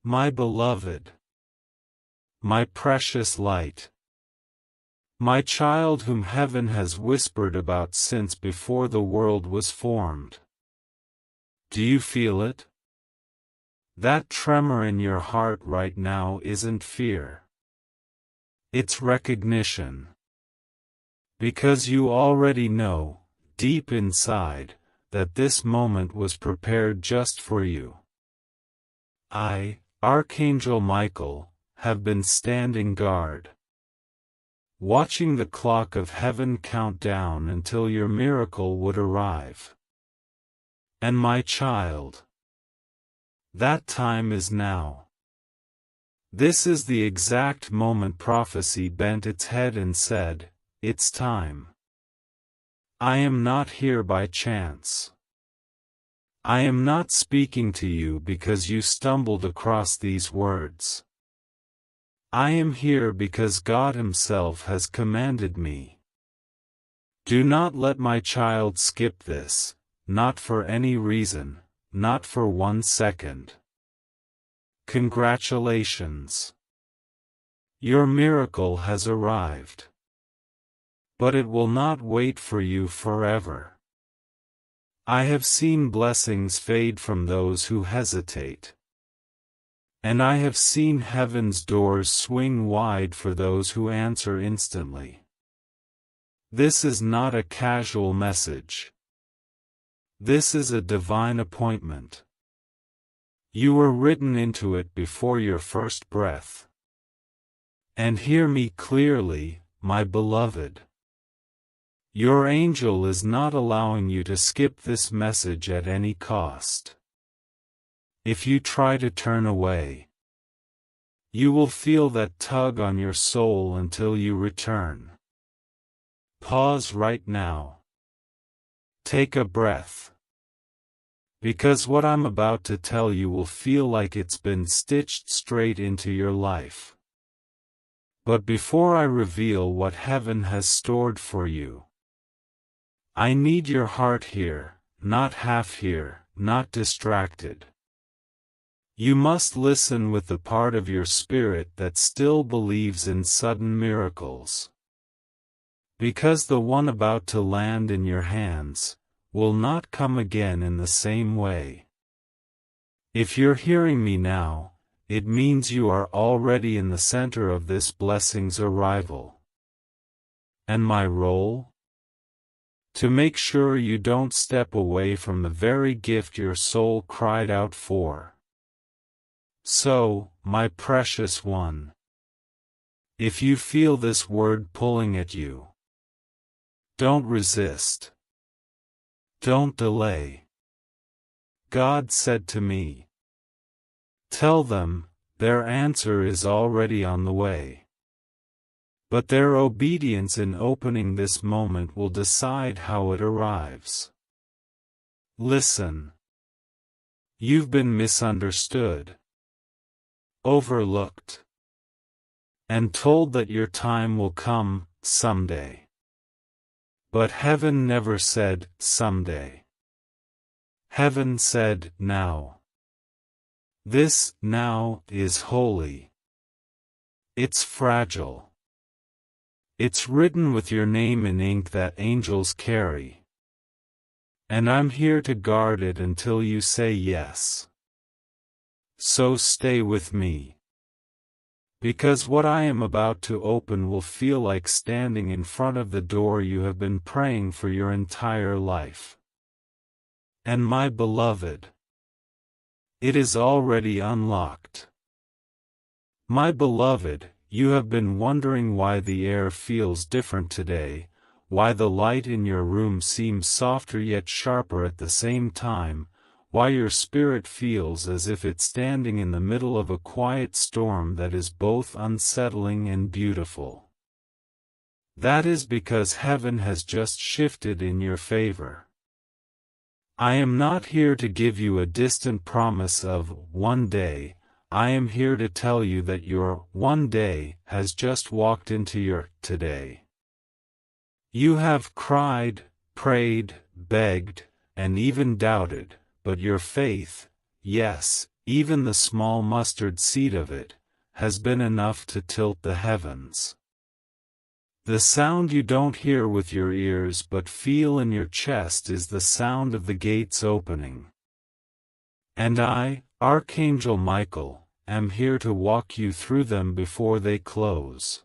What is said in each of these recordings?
My beloved, my precious light, my child whom heaven has whispered about since before the world was formed. Do you feel it? That tremor in your heart right now isn't fear. It's recognition. Because you already know, deep inside, that this moment was prepared just for you. I, Archangel Michael, have been standing guard, watching the clock of heaven count down until your miracle would arrive. And my child, that time is now. This is the exact moment prophecy bent its head and said, "It's time." I am not here by chance. I am not speaking to you because you stumbled across these words. I am here because God Himself has commanded me. Do not let my child skip this, not for any reason, not for 1 second. Congratulations. Your miracle has arrived. But it will not wait for you forever. I have seen blessings fade from those who hesitate. And I have seen heaven's doors swing wide for those who answer instantly. This is not a casual message. This is a divine appointment. You were written into it before your first breath. And hear me clearly, my beloved. Your angel is not allowing you to skip this message at any cost. If you try to turn away, you will feel that tug on your soul until you return. Pause right now. Take a breath. Because what I'm about to tell you will feel like it's been stitched straight into your life. But before I reveal what heaven has stored for you, I need your heart here, not half here, not distracted. You must listen with the part of your spirit that still believes in sudden miracles. Because the one about to land in your hands will not come again in the same way. If you're hearing me now, it means you are already in the center of this blessing's arrival. And my role? To make sure you don't step away from the very gift your soul cried out for. So, my precious one, if you feel this word pulling at you, don't resist. Don't delay. God said to me, tell them, their answer is already on the way. But their obedience in opening this moment will decide how it arrives. Listen. You've been misunderstood, overlooked, and told that your time will come someday. But heaven never said someday. Heaven said now. This now is holy. It's fragile. It's written with your name in ink that angels carry. And I'm here to guard it until you say yes. So stay with me. Because what I am about to open will feel like standing in front of the door you have been praying for your entire life. And my beloved, it is already unlocked. My beloved, you have been wondering why the air feels different today, why the light in your room seems softer yet sharper at the same time, why your spirit feels as if it's standing in the middle of a quiet storm that is both unsettling and beautiful. That is because heaven has just shifted in your favor. I am not here to give you a distant promise of one day. I am here to tell you that your one day has just walked into your today. You have cried, prayed, begged, and even doubted, but your faith, yes, even the small mustard seed of it, has been enough to tilt the heavens. The sound you don't hear with your ears but feel in your chest is the sound of the gates opening. And I, Archangel Michael, am here to walk you through them before they close.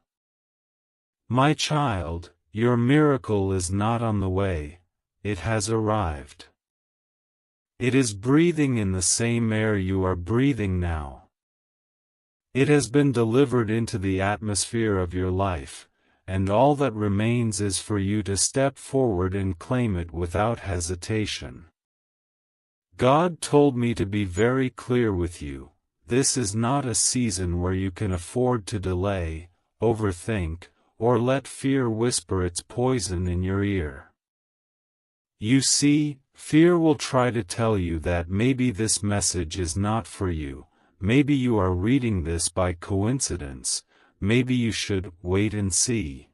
My child, your miracle is not on the way, it has arrived. It is breathing in the same air you are breathing now. It has been delivered into the atmosphere of your life, and all that remains is for you to step forward and claim it without hesitation. God told me to be very clear with you. This is not a season where you can afford to delay, overthink, or let fear whisper its poison in your ear. You see, fear will try to tell you that maybe this message is not for you, maybe you are reading this by coincidence, maybe you should wait and see.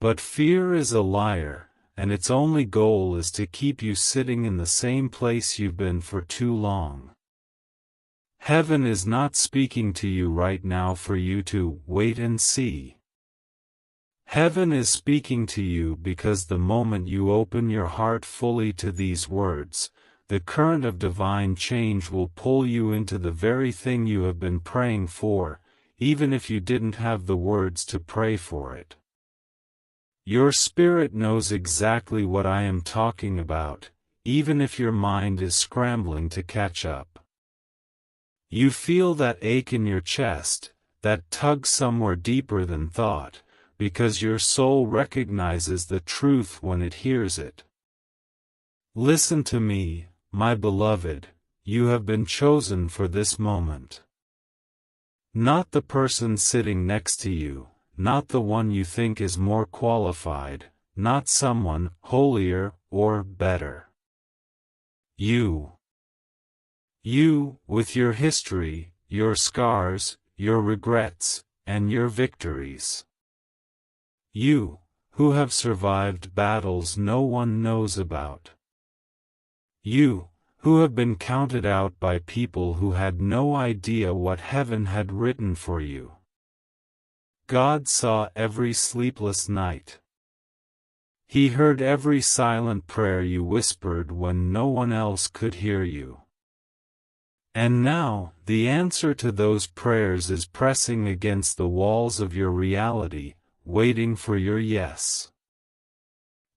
But fear is a liar, and its only goal is to keep you sitting in the same place you've been for too long. Heaven is not speaking to you right now for you to wait and see. Heaven is speaking to you because the moment you open your heart fully to these words, the current of divine change will pull you into the very thing you have been praying for, even if you didn't have the words to pray for it. Your spirit knows exactly what I am talking about, even if your mind is scrambling to catch up. You feel that ache in your chest, that tug somewhere deeper than thought, because your soul recognizes the truth when it hears it. Listen to me, my beloved, you have been chosen for this moment. Not the person sitting next to you, not the one you think is more qualified, not someone holier or better. You. You, with your history, your scars, your regrets, and your victories. You, who have survived battles no one knows about. You, who have been counted out by people who had no idea what heaven had written for you. God saw every sleepless night. He heard every silent prayer you whispered when no one else could hear you. And now, the answer to those prayers is pressing against the walls of your reality, waiting for your yes.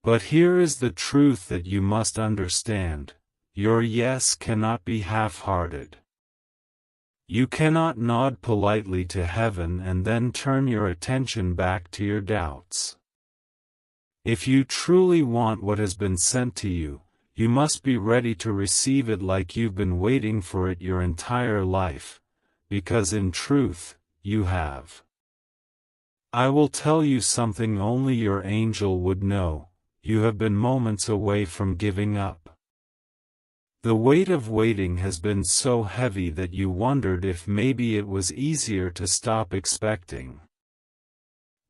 But here is the truth that you must understand: your yes cannot be half-hearted. You cannot nod politely to heaven and then turn your attention back to your doubts. If you truly want what has been sent to you, you must be ready to receive it like you've been waiting for it your entire life, because in truth, you have. I will tell you something only your angel would know: you have been moments away from giving up. The weight of waiting has been so heavy that you wondered if maybe it was easier to stop expecting.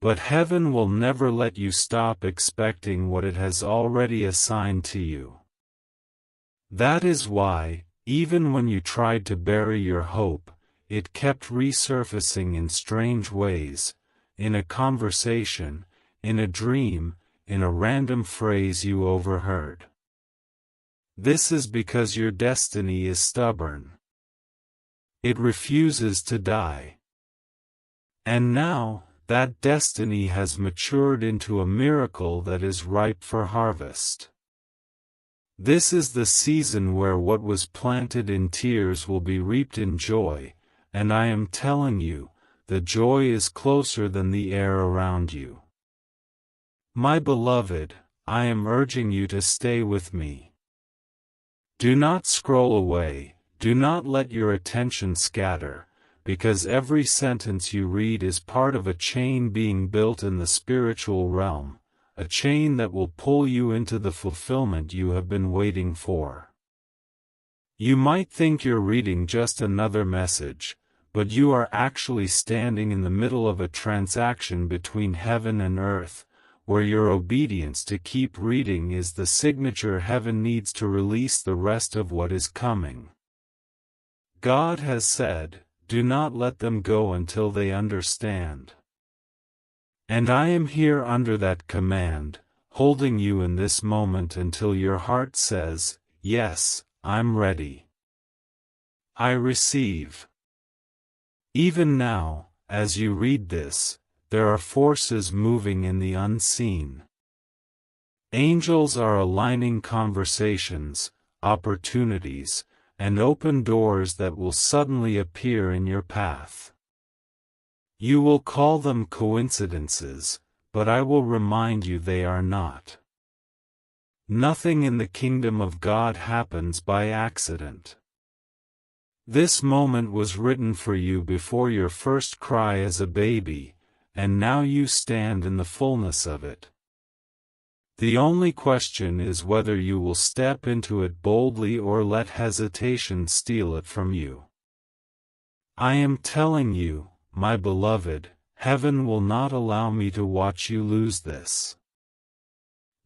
But heaven will never let you stop expecting what it has already assigned to you. That is why, even when you tried to bury your hope, it kept resurfacing in strange ways, in a conversation, in a dream, in a random phrase you overheard. This is because your destiny is stubborn. It refuses to die. And now, that destiny has matured into a miracle that is ripe for harvest. This is the season where what was planted in tears will be reaped in joy, and I am telling you, the joy is closer than the air around you. My beloved, I am urging you to stay with me. Do not scroll away, do not let your attention scatter, because every sentence you read is part of a chain being built in the spiritual realm, a chain that will pull you into the fulfillment you have been waiting for. You might think you're reading just another message, but you are actually standing in the middle of a transaction between heaven and earth, where your obedience to keep reading is the signature heaven needs to release the rest of what is coming. God has said, do not let them go until they understand. And I am here under that command, holding you in this moment until your heart says, yes, I'm ready. I receive. Even now, as you read this, there are forces moving in the unseen. Angels are aligning conversations, opportunities, and open doors that will suddenly appear in your path. You will call them coincidences, but I will remind you they are not. Nothing in the kingdom of God happens by accident. This moment was written for you before your first cry as a baby, and now you stand in the fullness of it. The only question is whether you will step into it boldly or let hesitation steal it from you. I am telling you, my beloved, heaven will not allow me to watch you lose this.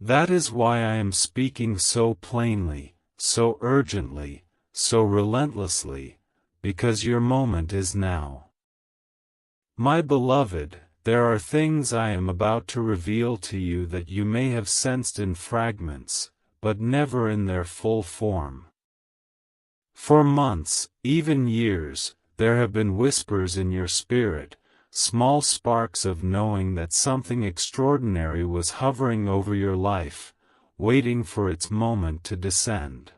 That is why I am speaking so plainly, so urgently, so relentlessly, because your moment is now. My beloved, there are things I am about to reveal to you that you may have sensed in fragments, but never in their full form. For months, even years, there have been whispers in your spirit, small sparks of knowing that something extraordinary was hovering over your life, waiting for its moment to descend.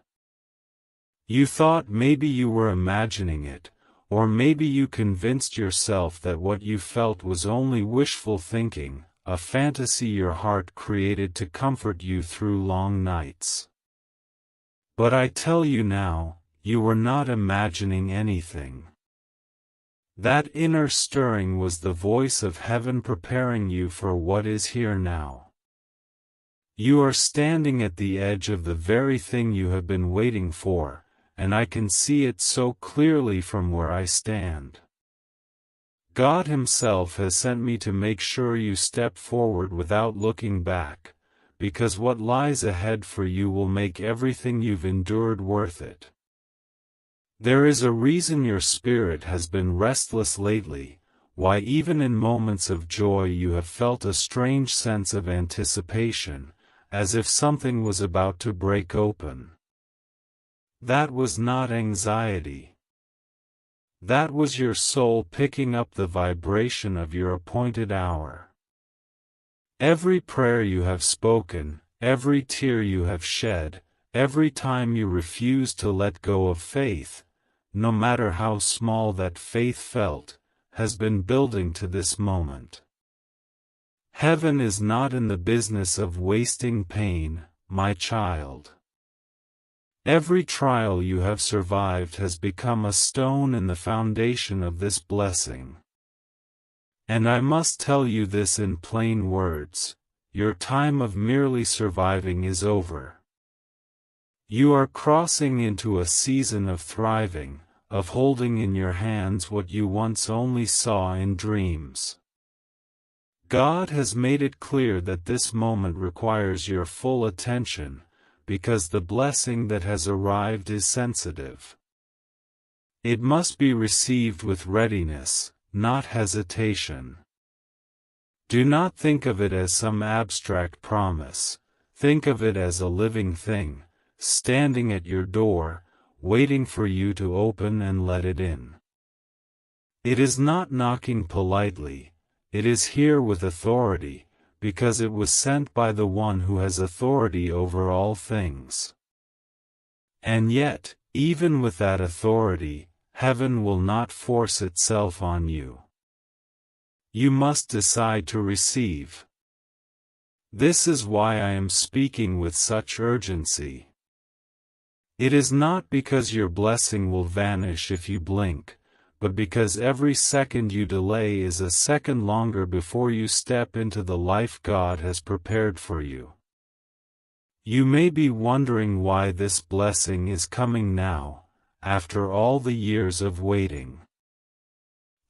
You thought maybe you were imagining it, or maybe you convinced yourself that what you felt was only wishful thinking, a fantasy your heart created to comfort you through long nights. But I tell you now, you were not imagining anything. That inner stirring was the voice of heaven preparing you for what is here now. You are standing at the edge of the very thing you have been waiting for, and I can see it so clearly from where I stand. God Himself has sent me to make sure you step forward without looking back, because what lies ahead for you will make everything you've endured worth it. There is a reason your spirit has been restless lately, why even in moments of joy you have felt a strange sense of anticipation, as if something was about to break open. That was not anxiety. That was your soul picking up the vibration of your appointed hour. Every prayer you have spoken, every tear you have shed, every time you refused to let go of faith, no matter how small that faith felt, has been building to this moment. Heaven is not in the business of wasting pain, my child. Every trial you have survived has become a stone in the foundation of this blessing. And I must tell you this in plain words, your time of merely surviving is over. You are crossing into a season of thriving, of holding in your hands what you once only saw in dreams. God has made it clear that this moment requires your full attention, because the blessing that has arrived is sensitive. It must be received with readiness, not hesitation. Do not think of it as some abstract promise, think of it as a living thing, standing at your door, waiting for you to open and let it in. It is not knocking politely, it is here with authority, because it was sent by the one who has authority over all things. And yet, even with that authority, heaven will not force itself on you. You must decide to receive. This is why I am speaking with such urgency. It is not because your blessing will vanish if you blink, but because every second you delay is a second longer before you step into the life God has prepared for you. You may be wondering why this blessing is coming now, after all the years of waiting.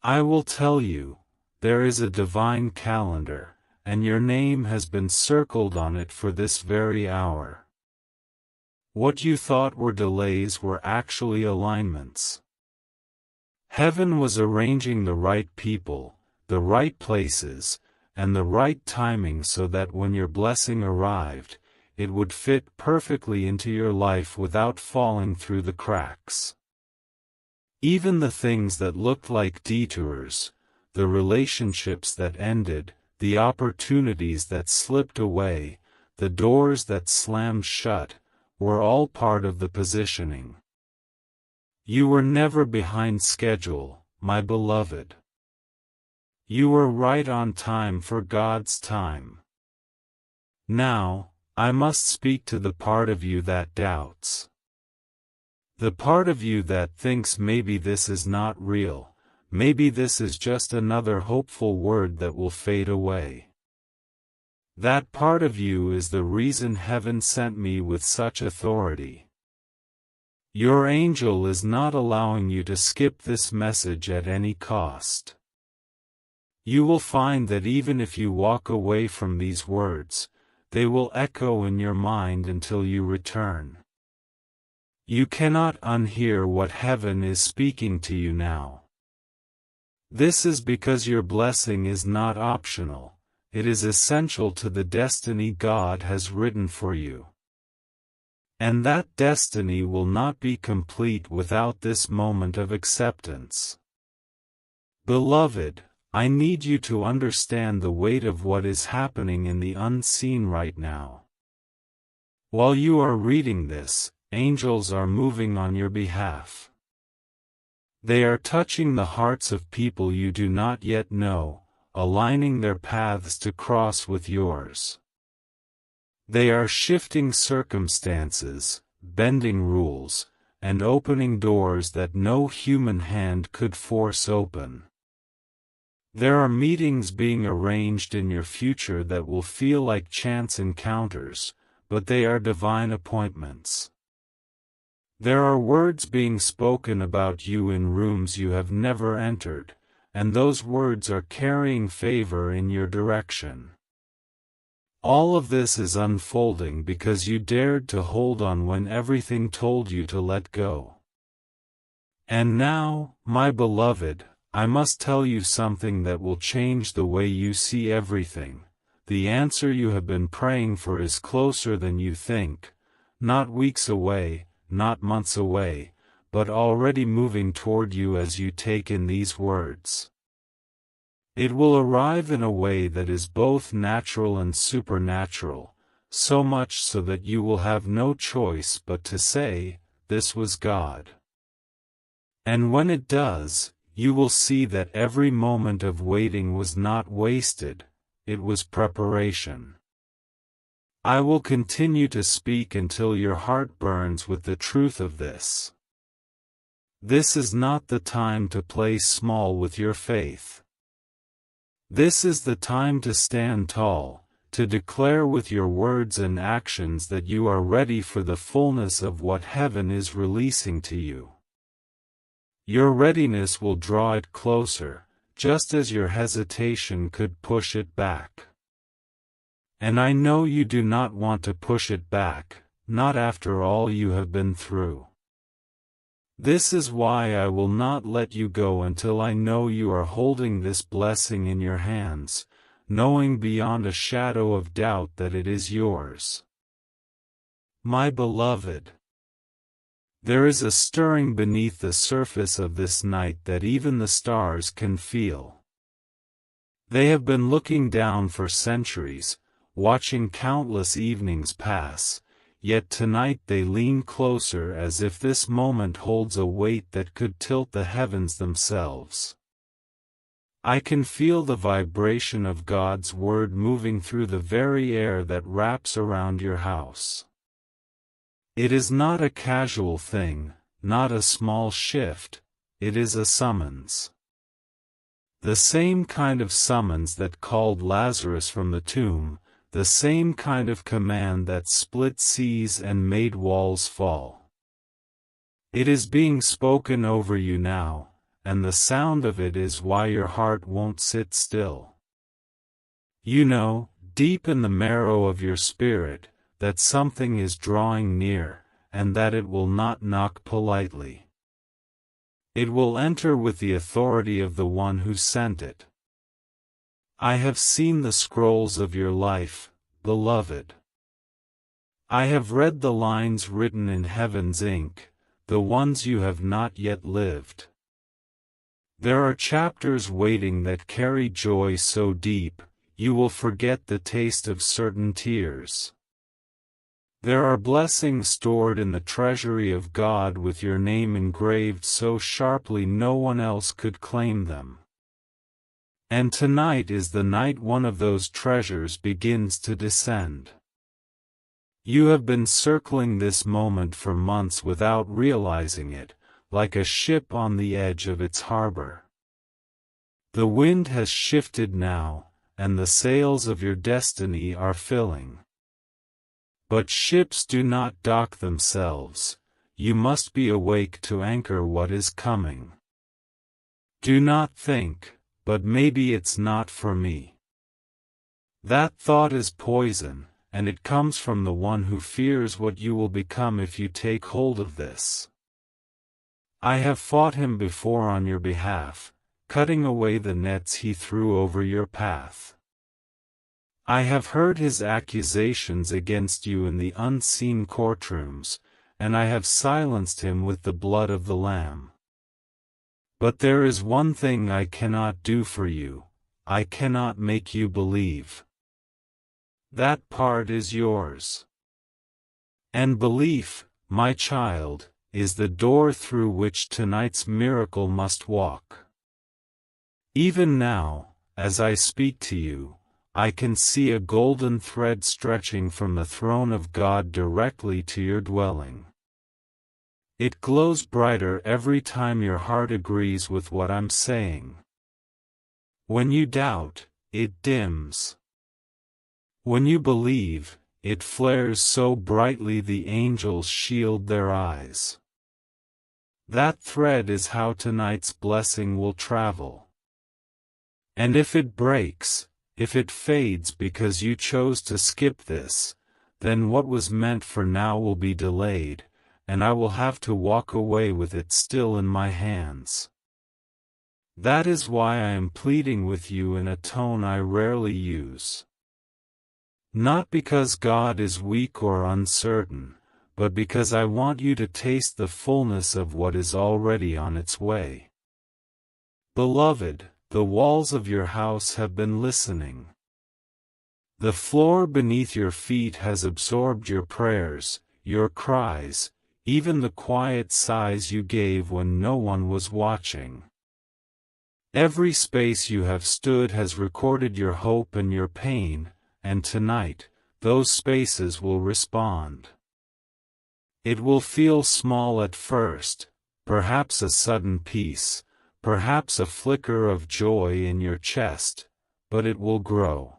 I will tell you, there is a divine calendar, and your name has been circled on it for this very hour. What you thought were delays were actually alignments. Heaven was arranging the right people, the right places, and the right timing so that when your blessing arrived, it would fit perfectly into your life without falling through the cracks. Even the things that looked like detours, the relationships that ended, the opportunities that slipped away, the doors that slammed shut, were all part of the positioning. You were never behind schedule, my beloved. You were right on time for God's time. Now, I must speak to the part of you that doubts. The part of you that thinks maybe this is not real, maybe this is just another hopeful word that will fade away. That part of you is the reason heaven sent me with such authority. Your angel is not allowing you to skip this message at any cost. You will find that even if you walk away from these words, they will echo in your mind until you return. You cannot unhear what heaven is speaking to you now. This is because your blessing is not optional, it is essential to the destiny God has written for you. And that destiny will not be complete without this moment of acceptance. Beloved, I need you to understand the weight of what is happening in the unseen right now. While you are reading this, angels are moving on your behalf. They are touching the hearts of people you do not yet know, aligning their paths to cross with yours. They are shifting circumstances, bending rules, and opening doors that no human hand could force open. There are meetings being arranged in your future that will feel like chance encounters, but they are divine appointments. There are words being spoken about you in rooms you have never entered, and those words are carrying favor in your direction. All of this is unfolding because you dared to hold on when everything told you to let go. And now, my beloved, I must tell you something that will change the way you see everything. The answer you have been praying for is closer than you think, not weeks away, not months away, but already moving toward you as you take in these words. It will arrive in a way that is both natural and supernatural, so much so that you will have no choice but to say, "This was God." And when it does, you will see that every moment of waiting was not wasted, it was preparation. I will continue to speak until your heart burns with the truth of this. This is not the time to play small with your faith. This is the time to stand tall, to declare with your words and actions that you are ready for the fullness of what heaven is releasing to you. Your readiness will draw it closer, just as your hesitation could push it back. And I know you do not want to push it back, not after all you have been through. This is why I will not let you go until I know you are holding this blessing in your hands, knowing beyond a shadow of doubt that it is yours. My beloved, there is a stirring beneath the surface of this night that even the stars can feel. They have been looking down for centuries, watching countless evenings pass, yet tonight they lean closer as if this moment holds a weight that could tilt the heavens themselves. I can feel the vibration of God's word moving through the very air that wraps around your house. It is not a casual thing, not a small shift, it is a summons. The same kind of summons that called Lazarus from the tomb, the same kind of command that split seas and made walls fall. It is being spoken over you now, and the sound of it is why your heart won't sit still. You know, deep in the marrow of your spirit, that something is drawing near, and that it will not knock politely. It will enter with the authority of the one who sent it. I have seen the scrolls of your life, beloved. I have read the lines written in heaven's ink, the ones you have not yet lived. There are chapters waiting that carry joy so deep, you will forget the taste of certain tears. There are blessings stored in the treasury of God with your name engraved so sharply no one else could claim them. And tonight is the night one of those treasures begins to descend. You have been circling this moment for months without realizing it, like a ship on the edge of its harbor. The wind has shifted now, and the sails of your destiny are filling. But ships do not dock themselves, you must be awake to anchor what is coming. Do not think, but maybe it's not for me. That thought is poison, and it comes from the one who fears what you will become if you take hold of this. I have fought him before on your behalf, cutting away the nets he threw over your path. I have heard his accusations against you in the unseen courtrooms, and I have silenced him with the blood of the Lamb. But there is one thing I cannot do for you, I cannot make you believe. That part is yours. And belief, my child, is the door through which tonight's miracle must walk. Even now, as I speak to you, I can see a golden thread stretching from the throne of God directly to your dwelling. It glows brighter every time your heart agrees with what I'm saying. When you doubt, it dims. When you believe, it flares so brightly the angels shield their eyes. That thread is how tonight's blessing will travel. And if it breaks, if it fades because you chose to skip this, then what was meant for now will be delayed, and I will have to walk away with it still in my hands. That is why I am pleading with you in a tone I rarely use. Not because God is weak or uncertain, but because I want you to taste the fullness of what is already on its way. Beloved, the walls of your house have been listening. The floor beneath your feet has absorbed your prayers, your cries, even the quiet sighs you gave when no one was watching. Every space you have stood has recorded your hope and your pain, and tonight, those spaces will respond. It will feel small at first, perhaps a sudden peace, perhaps a flicker of joy in your chest, but it will grow.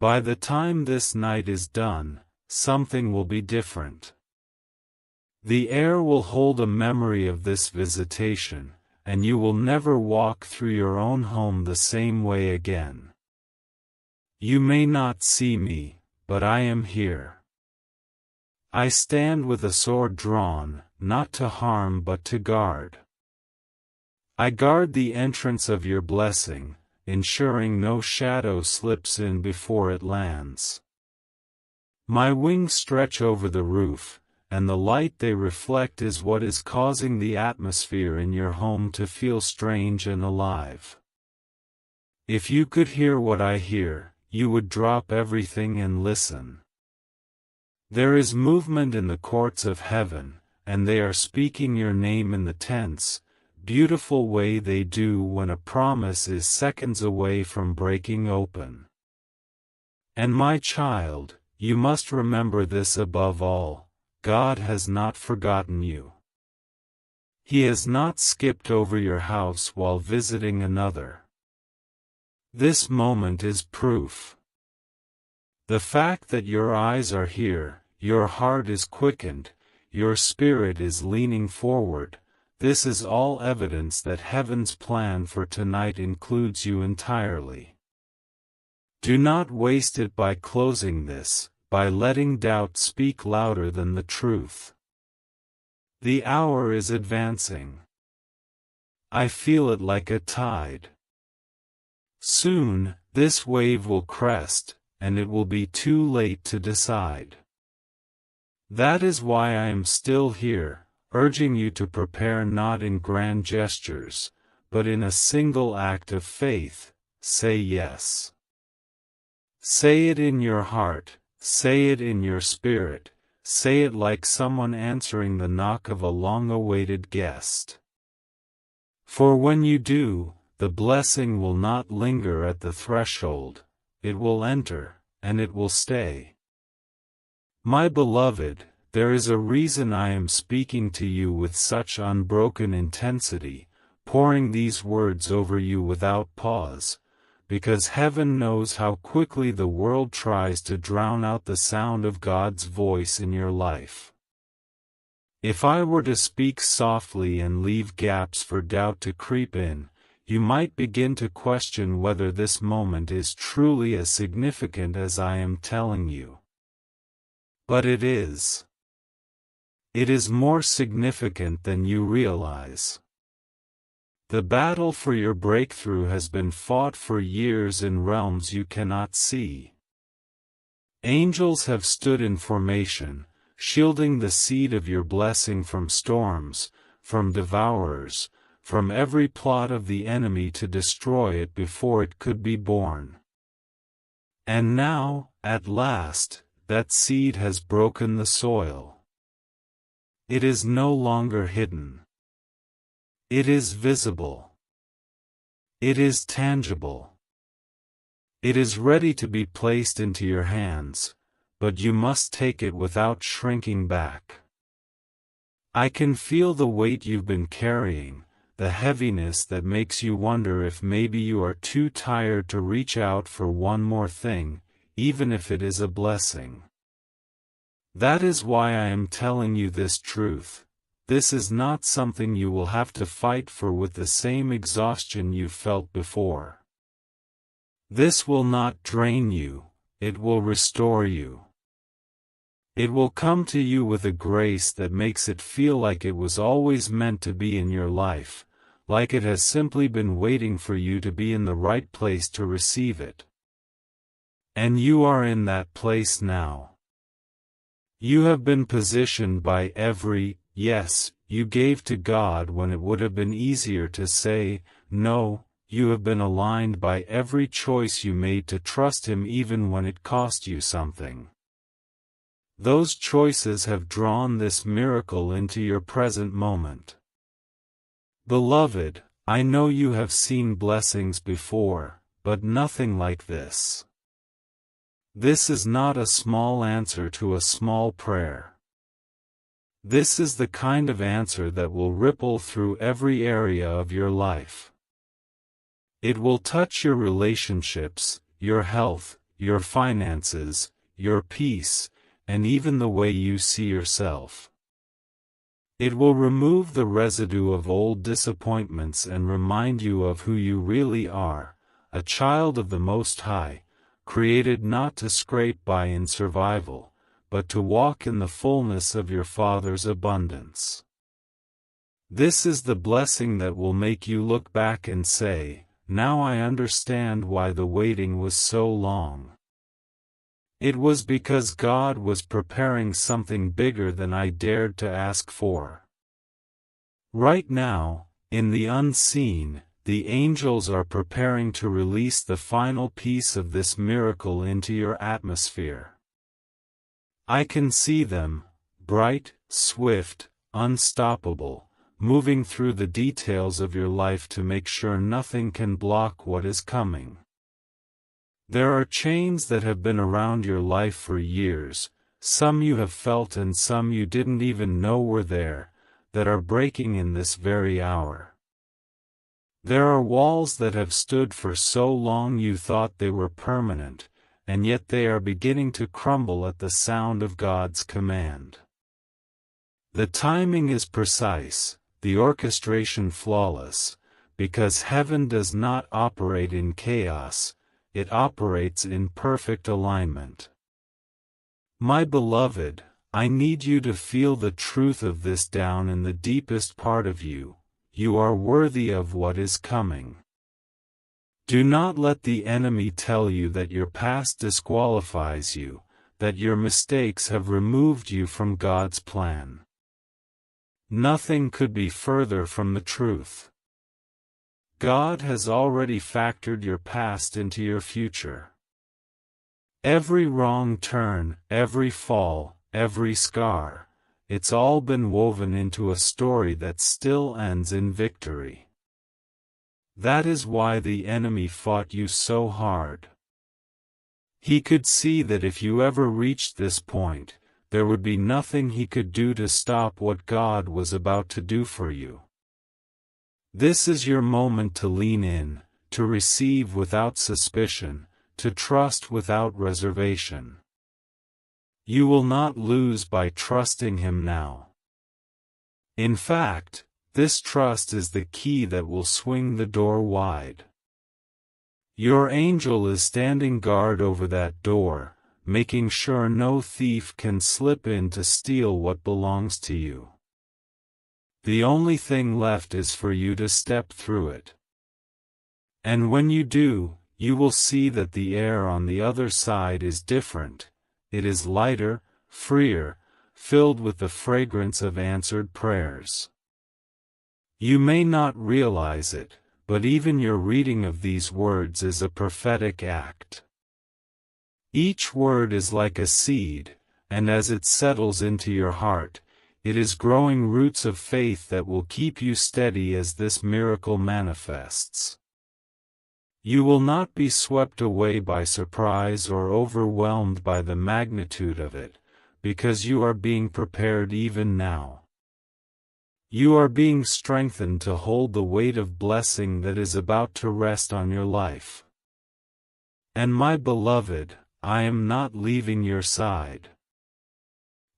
By the time this night is done, something will be different. The air will hold a memory of this visitation, and you will never walk through your own home the same way again. You may not see me, but I am here. I stand with a sword drawn, not to harm but to guard. I guard the entrance of your blessing, ensuring no shadow slips in before it lands. My wings stretch over the roof, and the light they reflect is what is causing the atmosphere in your home to feel strange and alive. If you could hear what I hear, you would drop everything and listen. There is movement in the courts of heaven, and they are speaking your name in the tense, beautiful way they do when a promise is seconds away from breaking open. And my child, you must remember this above all, God has not forgotten you. He has not skipped over your house while visiting another. This moment is proof. The fact that your eyes are here, your heart is quickened, your spirit is leaning forward, this is all evidence that heaven's plan for tonight includes you entirely. Do not waste it by closing this, by letting doubt speak louder than the truth. The hour is advancing. I feel it like a tide. Soon, this wave will crest, and it will be too late to decide. That is why I am still here, urging you to prepare not in grand gestures, but in a single act of faith. Say yes. Say it in your heart, say it in your spirit, say it like someone answering the knock of a long-awaited guest. For when you do, the blessing will not linger at the threshold, it will enter, and it will stay. My beloved, there is a reason I am speaking to you with such unbroken intensity, pouring these words over you without pause, because heaven knows how quickly the world tries to drown out the sound of God's voice in your life. If I were to speak softly and leave gaps for doubt to creep in, you might begin to question whether this moment is truly as significant as I am telling you. But it is. It is more significant than you realize. The battle for your breakthrough has been fought for years in realms you cannot see. Angels have stood in formation, shielding the seed of your blessing from storms, from devourers, from every plot of the enemy to destroy it before it could be born. And now, at last, that seed has broken the soil. It is no longer hidden. It is visible. It is tangible. It is ready to be placed into your hands, but you must take it without shrinking back. I can feel the weight you've been carrying, the heaviness that makes you wonder if maybe you are too tired to reach out for one more thing, even if it is a blessing. That is why I am telling you this truth. This is not something you will have to fight for with the same exhaustion you felt before. This will not drain you, it will restore you. It will come to you with a grace that makes it feel like it was always meant to be in your life, like it has simply been waiting for you to be in the right place to receive it. And you are in that place now. You have been positioned by every yes you gave to God when it would have been easier to say no. You have been aligned by every choice you made to trust Him even when it cost you something. Those choices have drawn this miracle into your present moment. Beloved, I know you have seen blessings before, but nothing like this. This is not a small answer to a small prayer. This is the kind of answer that will ripple through every area of your life. It will touch your relationships, your health, your finances, your peace, and even the way you see yourself. It will remove the residue of old disappointments and remind you of who you really are, a child of the Most High, created not to scrape by in survival, but to walk in the fullness of your Father's abundance. This is the blessing that will make you look back and say, "Now I understand why the waiting was so long. It was because God was preparing something bigger than I dared to ask for." Right now, in the unseen, the angels are preparing to release the final piece of this miracle into your atmosphere. I can see them, bright, swift, unstoppable, moving through the details of your life to make sure nothing can block what is coming. There are chains that have been around your life for years, some you have felt and some you didn't even know were there, that are breaking in this very hour. There are walls that have stood for so long you thought they were permanent, and yet they are beginning to crumble at the sound of God's command. The timing is precise, the orchestration flawless, because heaven does not operate in chaos, it operates in perfect alignment. My beloved, I need you to feel the truth of this down in the deepest part of you, you are worthy of what is coming. Do not let the enemy tell you that your past disqualifies you, that your mistakes have removed you from God's plan. Nothing could be further from the truth. God has already factored your past into your future. Every wrong turn, every fall, every scar, it's all been woven into a story that still ends in victory. That is why the enemy fought you so hard. He could see that if you ever reached this point, there would be nothing he could do to stop what God was about to do for you. This is your moment to lean in, to receive without suspicion, to trust without reservation. You will not lose by trusting Him now. In fact, this trust is the key that will swing the door wide. Your angel is standing guard over that door, making sure no thief can slip in to steal what belongs to you. The only thing left is for you to step through it. And when you do, you will see that the air on the other side is different. It is lighter, freer, filled with the fragrance of answered prayers. You may not realize it, but even your reading of these words is a prophetic act. Each word is like a seed, and as it settles into your heart, it is growing roots of faith that will keep you steady as this miracle manifests. You will not be swept away by surprise or overwhelmed by the magnitude of it, because you are being prepared even now. You are being strengthened to hold the weight of blessing that is about to rest on your life. And my beloved, I am not leaving your side.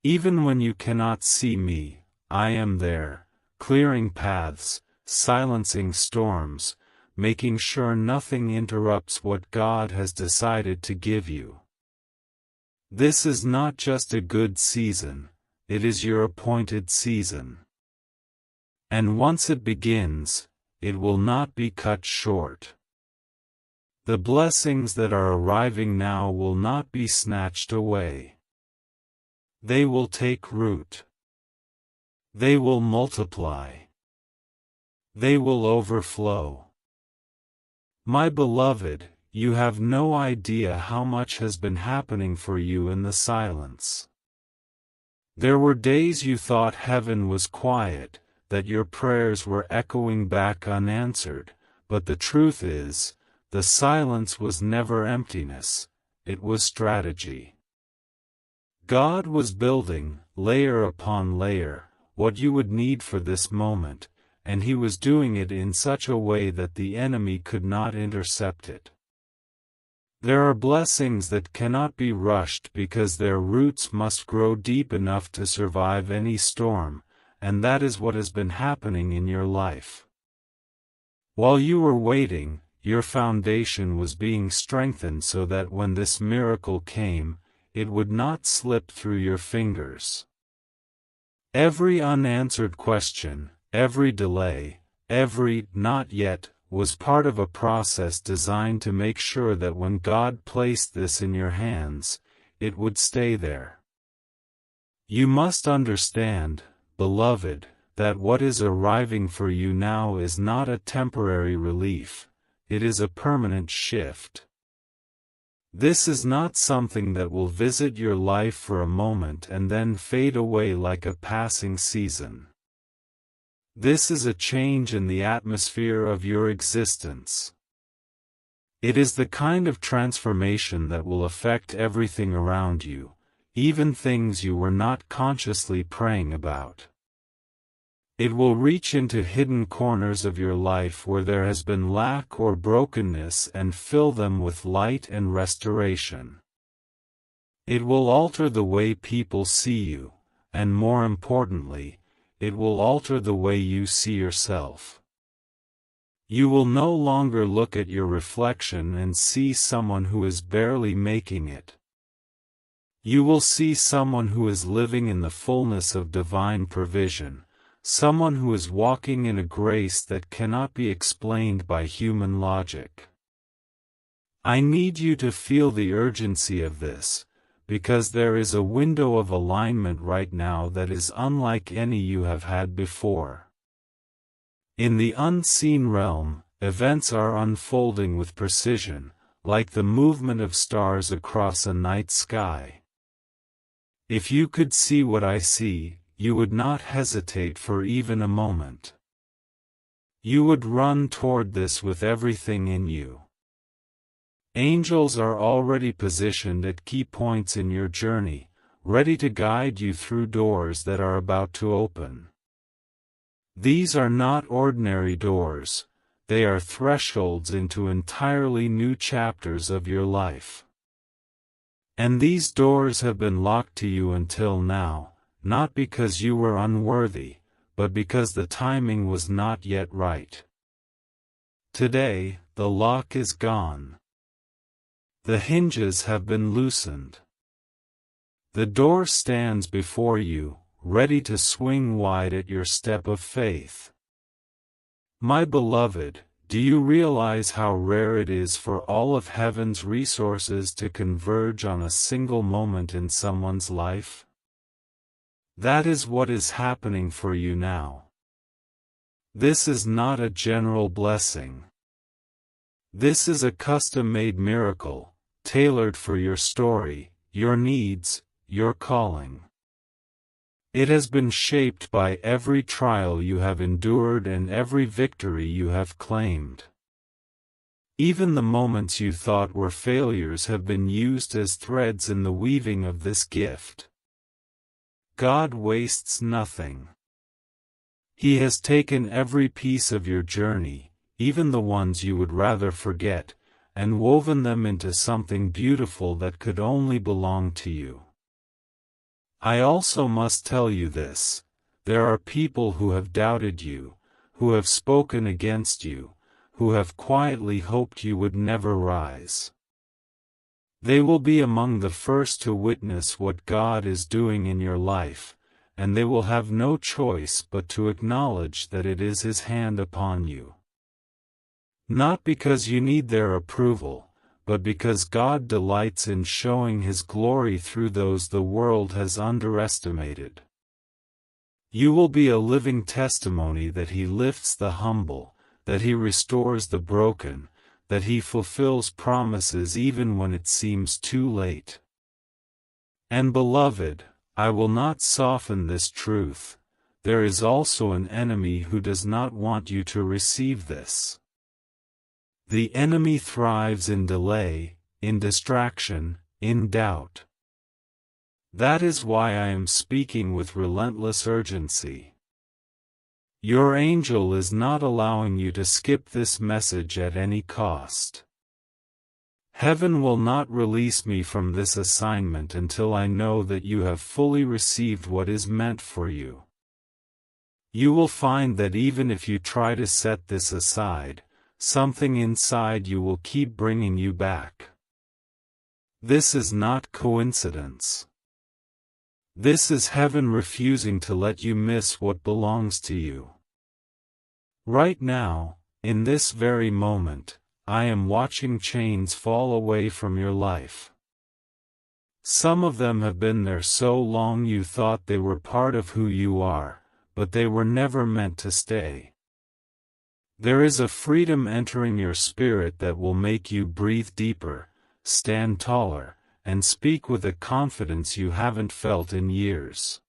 Even when you cannot see me, I am there, clearing paths, silencing storms, making sure nothing interrupts what God has decided to give you. This is not just a good season, it is your appointed season. And once it begins, it will not be cut short. The blessings that are arriving now will not be snatched away. They will take root. They will multiply. They will overflow. My beloved, you have no idea how much has been happening for you in the silence. There were days you thought heaven was quiet, that your prayers were echoing back unanswered, but the truth is, the silence was never emptiness, it was strategy. God was building, layer upon layer, what you would need for this moment, and He was doing it in such a way that the enemy could not intercept it. There are blessings that cannot be rushed because their roots must grow deep enough to survive any storm, and that is what has been happening in your life. While you were waiting, your foundation was being strengthened so that when this miracle came, it would not slip through your fingers. Every unanswered question, every delay, every "not yet," was part of a process designed to make sure that when God placed this in your hands, it would stay there. You must understand, beloved, that what is arriving for you now is not a temporary relief, it is a permanent shift. This is not something that will visit your life for a moment and then fade away like a passing season. This is a change in the atmosphere of your existence. It is the kind of transformation that will affect everything around you, even things you were not consciously praying about. It will reach into hidden corners of your life where there has been lack or brokenness and fill them with light and restoration. It will alter the way people see you, and more importantly, it will alter the way you see yourself. You will no longer look at your reflection and see someone who is barely making it. You will see someone who is living in the fullness of divine provision, someone who is walking in a grace that cannot be explained by human logic. I need you to feel the urgency of this, because there is a window of alignment right now that is unlike any you have had before. In the unseen realm, events are unfolding with precision, like the movement of stars across a night sky. If you could see what I see, you would not hesitate for even a moment. You would run toward this with everything in you. Angels are already positioned at key points in your journey, ready to guide you through doors that are about to open. These are not ordinary doors, they are thresholds into entirely new chapters of your life. And these doors have been locked to you until now, not because you were unworthy, but because the timing was not yet right. Today, the lock is gone. The hinges have been loosened. The door stands before you, ready to swing wide at your step of faith. My beloved, do you realize how rare it is for all of heaven's resources to converge on a single moment in someone's life? That is what is happening for you now. This is not a general blessing. This is a custom-made miracle, tailored for your story, your needs, your calling. It has been shaped by every trial you have endured and every victory you have claimed. Even the moments you thought were failures have been used as threads in the weaving of this gift. God wastes nothing. He has taken every piece of your journey, even the ones you would rather forget, and woven them into something beautiful that could only belong to you. I also must tell you this: there are people who have doubted you, who have spoken against you, who have quietly hoped you would never rise. They will be among the first to witness what God is doing in your life, and they will have no choice but to acknowledge that it is His hand upon you. Not because you need their approval, but because God delights in showing His glory through those the world has underestimated. You will be a living testimony that He lifts the humble, that He restores the broken, that He fulfills promises even when it seems too late. And beloved, I will not soften this truth: there is also an enemy who does not want you to receive this. The enemy thrives in delay, in distraction, in doubt. That is why I am speaking with relentless urgency. Your angel is not allowing you to skip this message at any cost. Heaven will not release me from this assignment until I know that you have fully received what is meant for you. You will find that even if you try to set this aside, something inside you will keep bringing you back. This is not coincidence. This is heaven refusing to let you miss what belongs to you. Right now, in this very moment, I am watching chains fall away from your life. Some of them have been there so long you thought they were part of who you are, but they were never meant to stay. There is a freedom entering your spirit that will make you breathe deeper, stand taller, and speak with a confidence you haven't felt in years.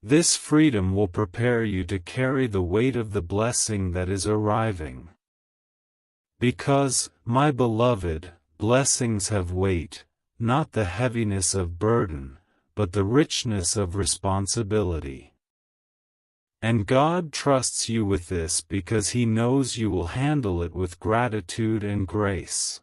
This freedom will prepare you to carry the weight of the blessing that is arriving. Because, my beloved, blessings have weight, not the heaviness of burden, but the richness of responsibility. And God trusts you with this because He knows you will handle it with gratitude and grace.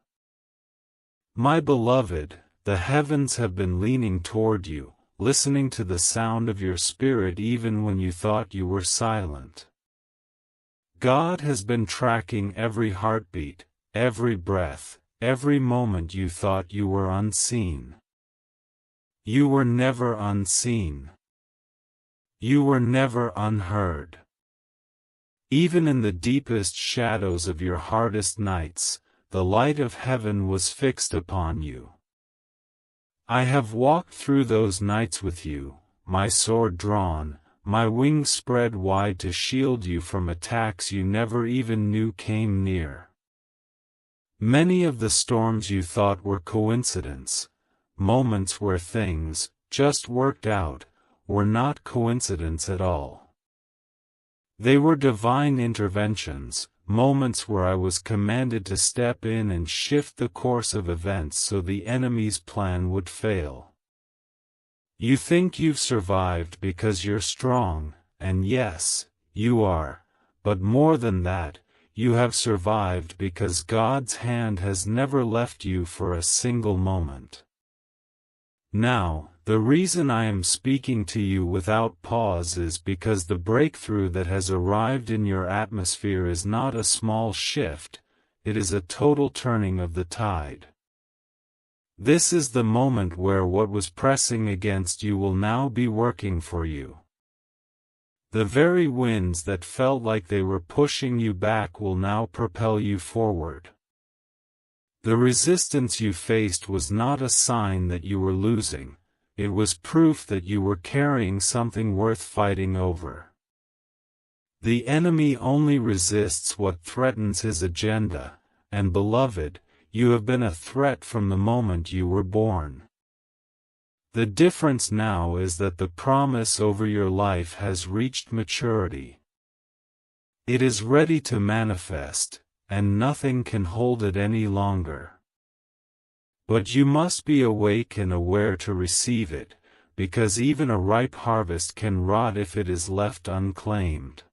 My beloved, the heavens have been leaning toward you, listening to the sound of your spirit even when you thought you were silent. God has been tracking every heartbeat, every breath, every moment you thought you were unseen. You were never unseen. You were never unheard. Even in the deepest shadows of your hardest nights, the light of heaven was fixed upon you. I have walked through those nights with you, my sword drawn, my wings spread wide to shield you from attacks you never even knew came near. Many of the storms you thought were coincidence, moments where things just worked out, were not coincidence at all. They were divine interventions, moments where I was commanded to step in and shift the course of events so the enemy's plan would fail. You think you've survived because you're strong, and yes, you are, but more than that, you have survived because God's hand has never left you for a single moment. Now, the reason I am speaking to you without pause is because the breakthrough that has arrived in your atmosphere is not a small shift, it is a total turning of the tide. This is the moment where what was pressing against you will now be working for you. The very winds that felt like they were pushing you back will now propel you forward. The resistance you faced was not a sign that you were losing, it was proof that you were carrying something worth fighting over. The enemy only resists what threatens his agenda, and beloved, you have been a threat from the moment you were born. The difference now is that the promise over your life has reached maturity. It is ready to manifest, and nothing can hold it any longer. But you must be awake and aware to receive it, because even a ripe harvest can rot if it is left unclaimed.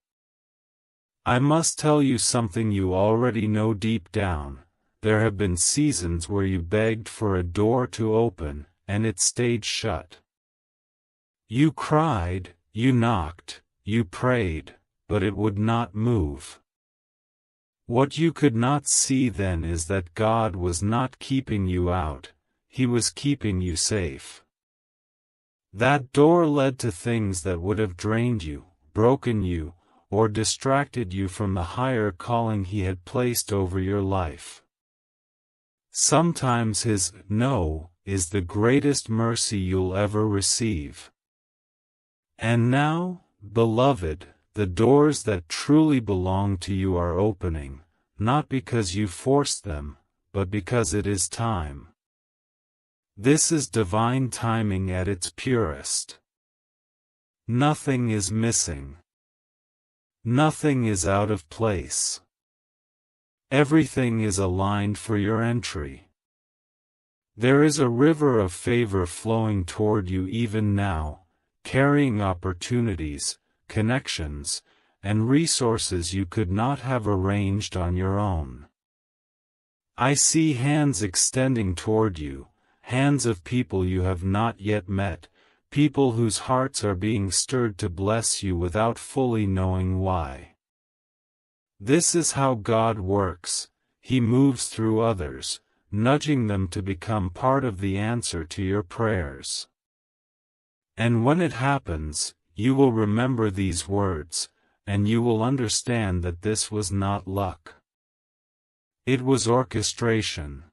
I must tell you something you already know deep down. There have been seasons where you begged for a door to open, and it stayed shut. You cried, you knocked, you prayed, but it would not move. What you could not see then is that God was not keeping you out, He was keeping you safe. That door led to things that would have drained you, broken you, or distracted you from the higher calling He had placed over your life. Sometimes His "no" is the greatest mercy you'll ever receive. And now, beloved, the doors that truly belong to you are opening, not because you forced them, but because it is time. This is divine timing at its purest. Nothing is missing. Nothing is out of place. Everything is aligned for your entry. There is a river of favor flowing toward you even now, carrying opportunities, connections, and resources you could not have arranged on your own. I see hands extending toward you, hands of people you have not yet met, people whose hearts are being stirred to bless you without fully knowing why. This is how God works. He moves through others, nudging them to become part of the answer to your prayers. And when it happens, you will remember these words, and you will understand that this was not luck. It was orchestration.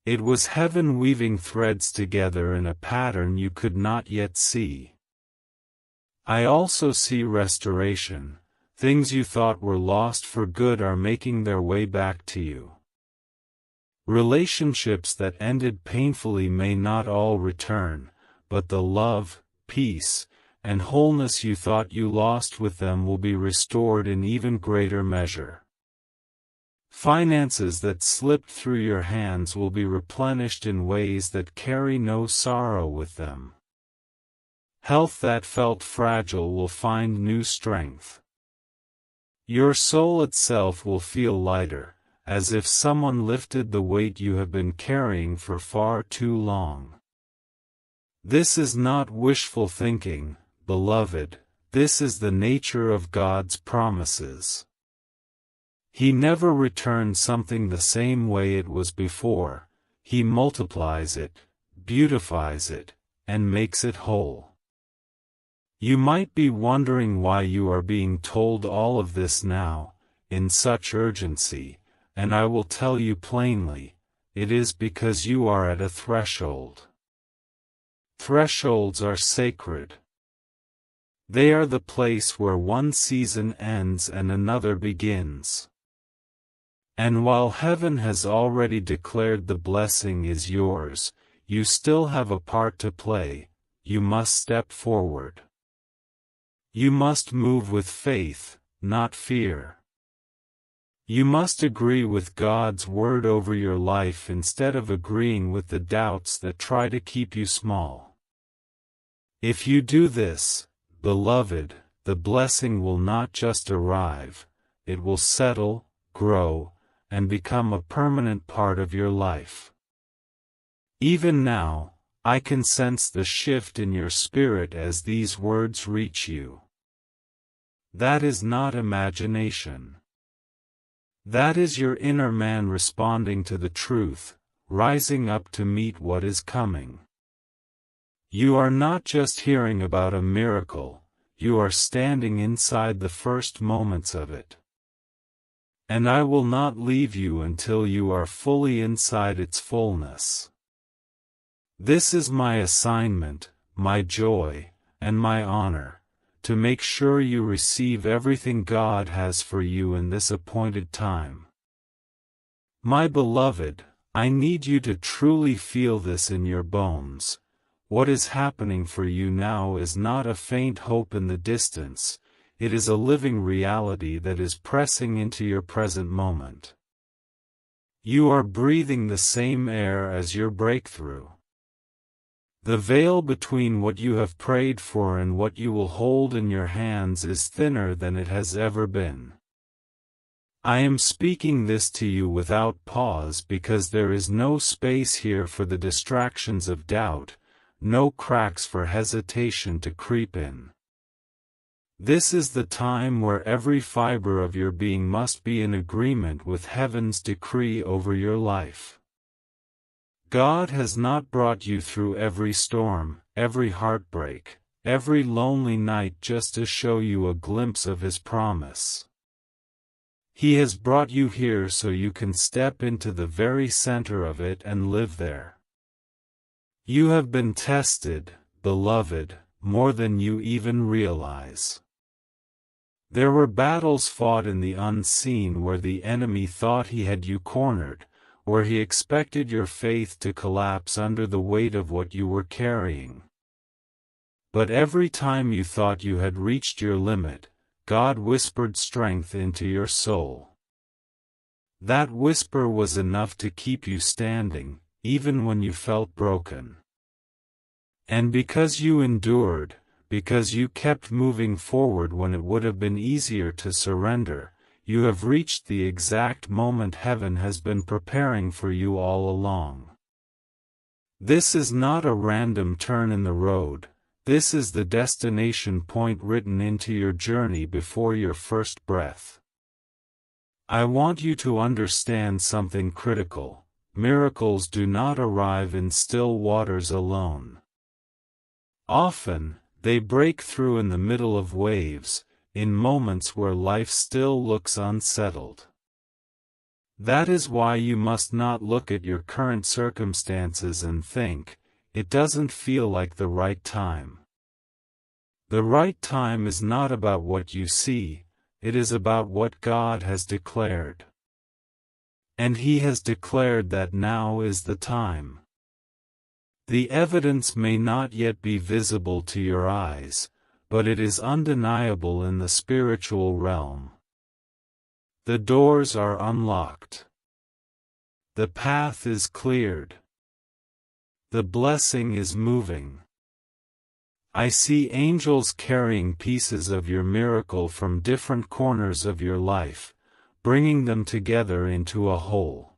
It was heaven weaving threads together in a pattern you could not yet see. I also see restoration. Things you thought were lost for good are making their way back to you. Relationships that ended painfully may not all return, but the love, peace, and wholeness you thought you lost with them will be restored in even greater measure. Finances that slipped through your hands will be replenished in ways that carry no sorrow with them. Health that felt fragile will find new strength. Your soul itself will feel lighter, as if someone lifted the weight you have been carrying for far too long. This is not wishful thinking, beloved, this is the nature of God's promises. He never returns something the same way it was before, He multiplies it, beautifies it, and makes it whole. You might be wondering why you are being told all of this now, in such urgency, and I will tell you plainly, it is because you are at a threshold. Thresholds are sacred. They are the place where one season ends and another begins. And while heaven has already declared the blessing is yours, you still have a part to play. You must step forward. You must move with faith, not fear. You must agree with God's word over your life instead of agreeing with the doubts that try to keep you small. If you do this, beloved, the blessing will not just arrive, it will settle, grow, and become a permanent part of your life. Even now, I can sense the shift in your spirit as these words reach you. That is not imagination. That is your inner man responding to the truth, rising up to meet what is coming. You are not just hearing about a miracle, you are standing inside the first moments of it. And I will not leave you until you are fully inside its fullness. This is my assignment, my joy, and my honor, to make sure you receive everything God has for you in this appointed time. My beloved, I need you to truly feel this in your bones. What is happening for you now is not a faint hope in the distance, it is a living reality that is pressing into your present moment. You are breathing the same air as your breakthrough. The veil between what you have prayed for and what you will hold in your hands is thinner than it has ever been. I am speaking this to you without pause because there is no space here for the distractions of doubt, no cracks for hesitation to creep in. This is the time where every fiber of your being must be in agreement with heaven's decree over your life. God has not brought you through every storm, every heartbreak, every lonely night just to show you a glimpse of His promise. He has brought you here so you can step into the very center of it and live there. You have been tested, beloved, more than you even realize. There were battles fought in the unseen where the enemy thought he had you cornered, where he expected your faith to collapse under the weight of what you were carrying. But every time you thought you had reached your limit, God whispered strength into your soul. That whisper was enough to keep you standing, even when you felt broken. And because you endured, because you kept moving forward when it would have been easier to surrender, you have reached the exact moment heaven has been preparing for you all along. This is not a random turn in the road, this is the destination point written into your journey before your first breath. I want you to understand something critical: miracles do not arrive in still waters alone. Often, they break through in the middle of waves, in moments where life still looks unsettled. That is why you must not look at your current circumstances and think, "It doesn't feel like the right time." The right time is not about what you see, it is about what God has declared. And He has declared that now is the time. The evidence may not yet be visible to your eyes, but it is undeniable in the spiritual realm. The doors are unlocked. The path is cleared. The blessing is moving. I see angels carrying pieces of your miracle from different corners of your life, bringing them together into a whole.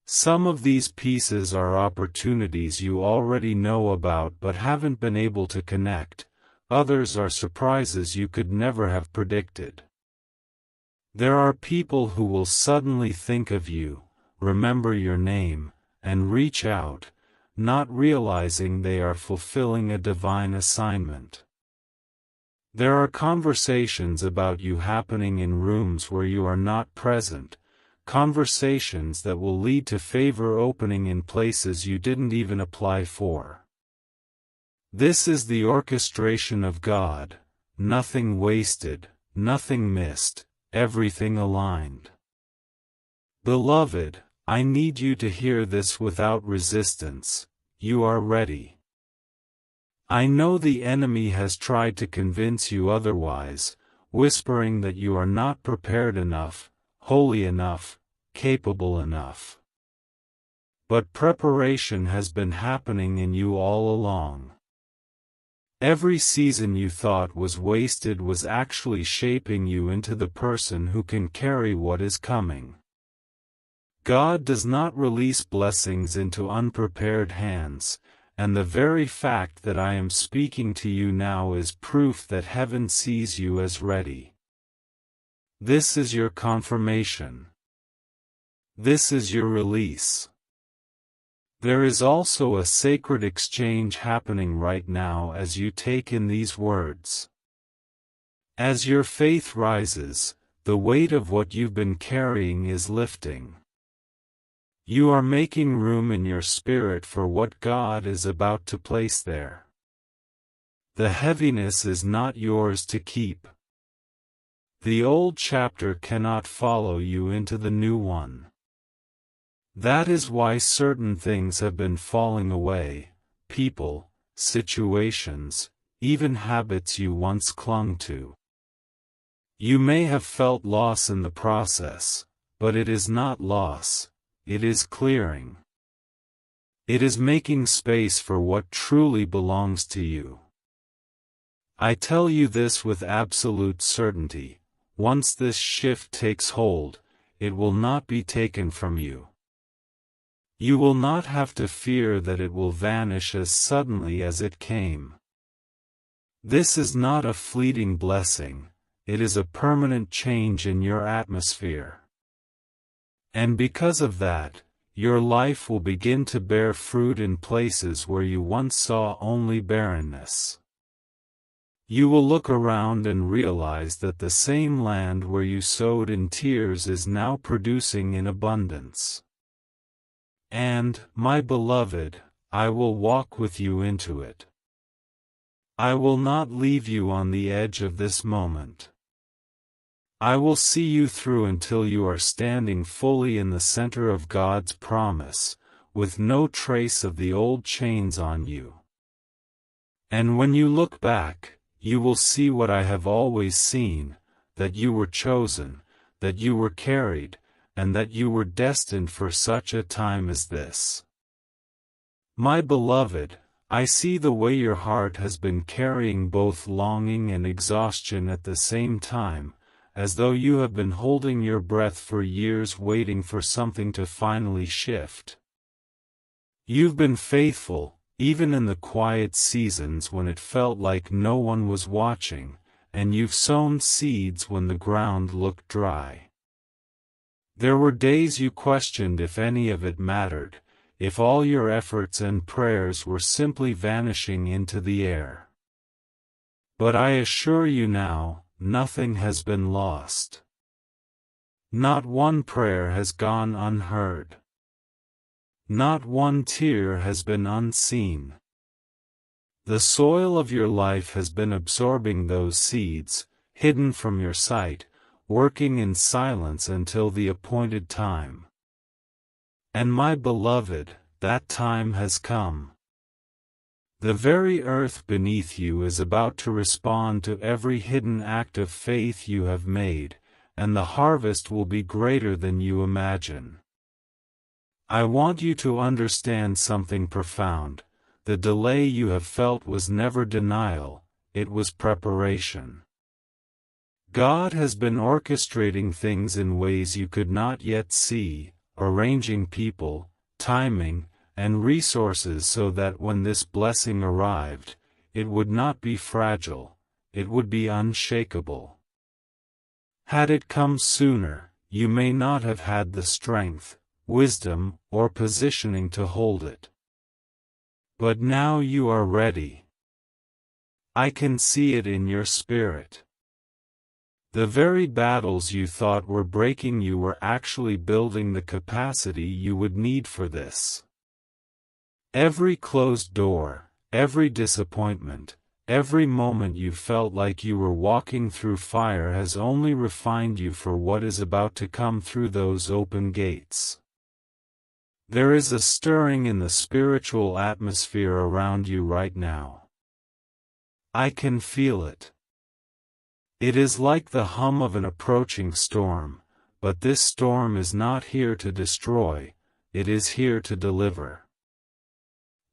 Some of these pieces are opportunities you already know about but haven't been able to connect, others are surprises you could never have predicted. There are people who will suddenly think of you, remember your name, and reach out, not realizing they are fulfilling a divine assignment. There are conversations about you happening in rooms where you are not present, conversations that will lead to favor opening in places you didn't even apply for. This is the orchestration of God, nothing wasted, nothing missed, everything aligned. Beloved, I need you to hear this without resistance. You are ready. I know the enemy has tried to convince you otherwise, whispering that you are not prepared enough, holy enough, capable enough. But preparation has been happening in you all along. Every season you thought was wasted was actually shaping you into the person who can carry what is coming. God does not release blessings into unprepared hands, and the very fact that I am speaking to you now is proof that heaven sees you as ready. This is your confirmation. This is your release. There is also a sacred exchange happening right now as you take in these words. As your faith rises, the weight of what you've been carrying is lifting. You are making room in your spirit for what God is about to place there. The heaviness is not yours to keep. The old chapter cannot follow you into the new one. That is why certain things have been falling away, people, situations, even habits you once clung to. You may have felt loss in the process, but it is not loss. It is clearing. It is making space for what truly belongs to you. I tell you this with absolute certainty, once this shift takes hold, it will not be taken from you. You will not have to fear that it will vanish as suddenly as it came. This is not a fleeting blessing, it is a permanent change in your atmosphere. And because of that, your life will begin to bear fruit in places where you once saw only barrenness. You will look around and realize that the same land where you sowed in tears is now producing in abundance. And, my beloved, I will walk with you into it. I will not leave you on the edge of this moment. I will see you through until you are standing fully in the center of God's promise, with no trace of the old chains on you. And when you look back, you will see what I have always seen, that you were chosen, that you were carried, and that you were destined for such a time as this. My beloved, I see the way your heart has been carrying both longing and exhaustion at the same time, as though you have been holding your breath for years waiting for something to finally shift. You've been faithful, even in the quiet seasons when it felt like no one was watching, and you've sown seeds when the ground looked dry. There were days you questioned if any of it mattered, if all your efforts and prayers were simply vanishing into the air. But I assure you now, nothing has been lost. Not one prayer has gone unheard. Not one tear has been unseen. The soil of your life has been absorbing those seeds, hidden from your sight, working in silence until the appointed time. And my beloved, that time has come. The very earth beneath you is about to respond to every hidden act of faith you have made, and the harvest will be greater than you imagine. I want you to understand something profound. The delay you have felt was never denial, it was preparation. God has been orchestrating things in ways you could not yet see, arranging people, timing, and resources so that when this blessing arrived, it would not be fragile, it would be unshakable. Had it come sooner, you may not have had the strength, wisdom, or positioning to hold it. But now you are ready. I can see it in your spirit. The very battles you thought were breaking you were actually building the capacity you would need for this. Every closed door, every disappointment, every moment you felt like you were walking through fire has only refined you for what is about to come through those open gates. There is a stirring in the spiritual atmosphere around you right now. I can feel it. It is like the hum of an approaching storm, but this storm is not here to destroy, it is here to deliver.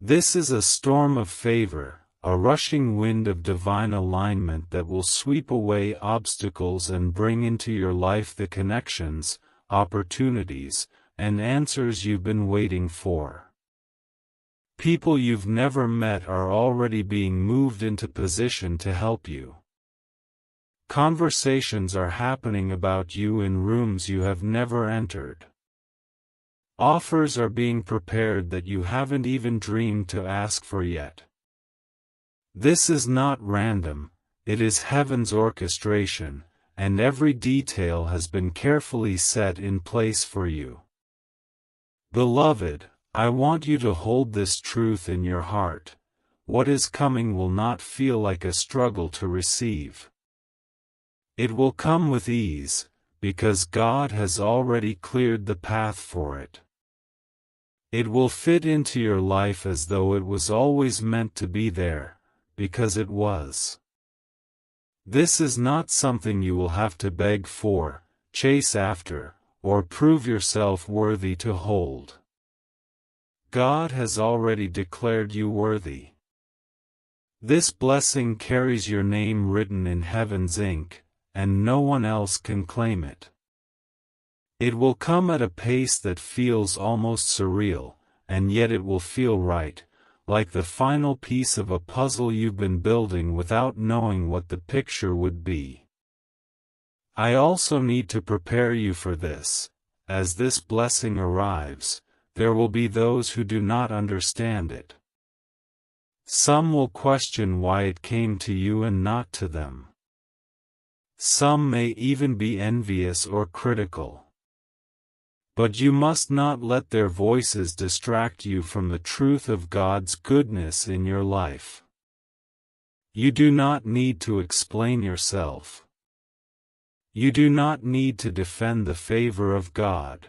This is a storm of favor, a rushing wind of divine alignment that will sweep away obstacles and bring into your life the connections, opportunities, and answers you've been waiting for. People you've never met are already being moved into position to help you. Conversations are happening about you in rooms you have never entered. Offers are being prepared that you haven't even dreamed to ask for yet. This is not random, it is heaven's orchestration, and every detail has been carefully set in place for you. Beloved, I want you to hold this truth in your heart. What is coming will not feel like a struggle to receive. It will come with ease, because God has already cleared the path for it. It will fit into your life as though it was always meant to be there, because it was. This is not something you will have to beg for, chase after, or prove yourself worthy to hold. God has already declared you worthy. This blessing carries your name written in heaven's ink, and no one else can claim it. It will come at a pace that feels almost surreal, and yet it will feel right, like the final piece of a puzzle you've been building without knowing what the picture would be. I also need to prepare you for this. As this blessing arrives, there will be those who do not understand it. Some will question why it came to you and not to them. Some may even be envious or critical. But you must not let their voices distract you from the truth of God's goodness in your life. You do not need to explain yourself. You do not need to defend the favor of God.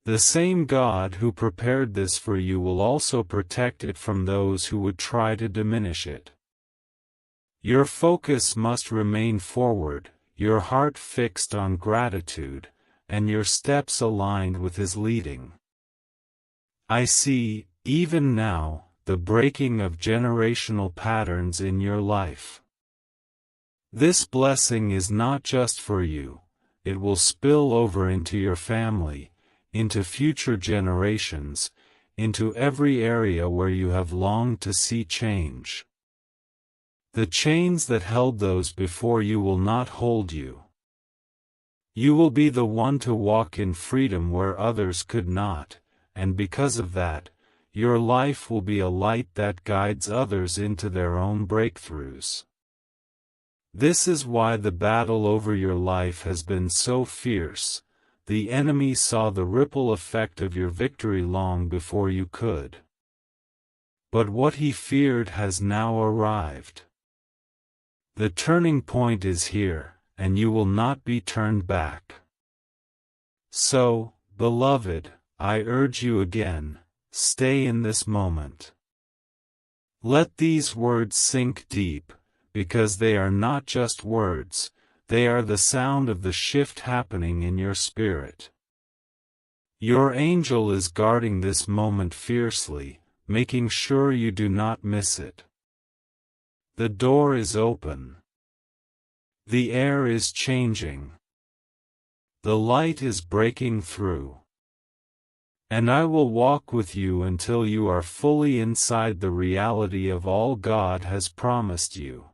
The same God who prepared this for you will also protect it from those who would try to diminish it. Your focus must remain forward, your heart fixed on gratitude, and your steps aligned with His leading. I see, even now, the breaking of generational patterns in your life. This blessing is not just for you, it will spill over into your family, into future generations, into every area where you have longed to see change. The chains that held those before you will not hold you. You will be the one to walk in freedom where others could not, and because of that, your life will be a light that guides others into their own breakthroughs. This is why the battle over your life has been so fierce. The enemy saw the ripple effect of your victory long before you could. But what he feared has now arrived. The turning point is here, and you will not be turned back. So, beloved, I urge you again, stay in this moment. Let these words sink deep, because they are not just words, they are the sound of the shift happening in your spirit. Your angel is guarding this moment fiercely, making sure you do not miss it. The door is open. The air is changing. The light is breaking through. And I will walk with you until you are fully inside the reality of all God has promised you.